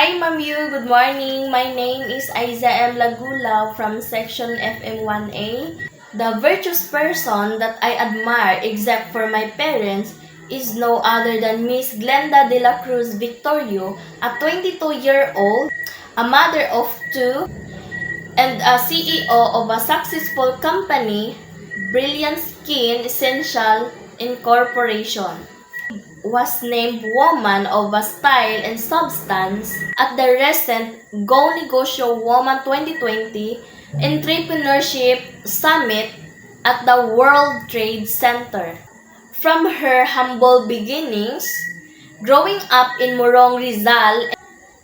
Hi, Ma'am Yu. Good morning. My name is Aiza M. Lagula from Section FM1A. The virtuous person that I admire, except for my parents, is no other than Miss Glenda de la Cruz Victorio, a 22-year-old, a mother of two, and a CEO of a successful company, Brilliant Skin Essential Incorporation. Was named Woman of a Style and Substance at the recent Go Negosyo Woman 2020 Entrepreneurship Summit at the World Trade Center. From her humble beginnings, growing up in Morong Rizal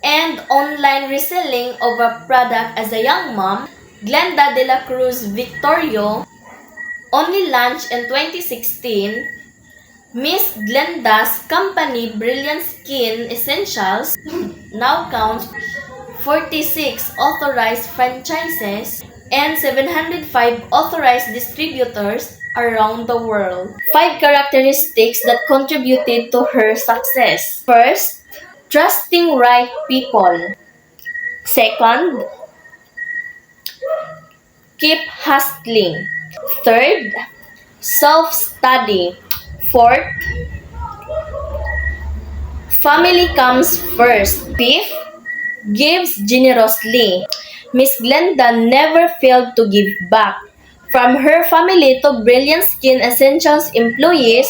and online reselling of a product as a young mom, Glenda de la Cruz Victorio only launched in 2016. Miss Glenda's company Brilliant Skin Essentials now counts 46 authorized franchises and 705 authorized distributors around the world. 5 characteristics that contributed to her success. First, trusting right people. Second, keep hustling. Third, self-study. Fourth, family comes first. Fifth, gives generously. Miss Glenda never failed to give back. From her family to Brilliant Skin Essentials employees,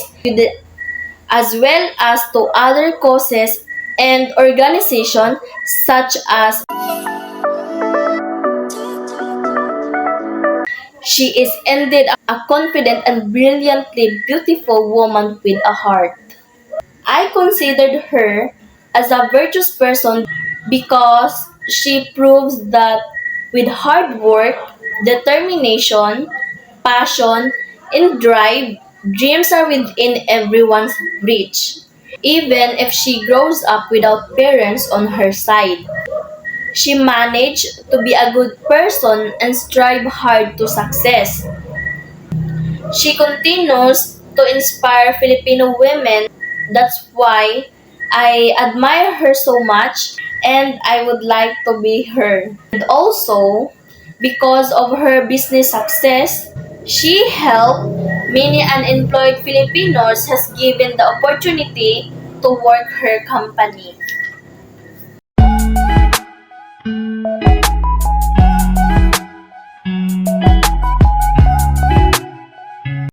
as well as to other causes and organizations such as she is indeed a confident and brilliantly beautiful woman with a heart. I considered her as a virtuous person because she proves that with hard work, determination, passion, and drive, dreams are within everyone's reach. Even if she grows up without parents on her side, she managed to be a good person and strive hard to success. She continues to inspire Filipino women. That's why I admire her so much and I would like to be her. And also, because of her business success, she helped many unemployed Filipinos has given the opportunity to work her company.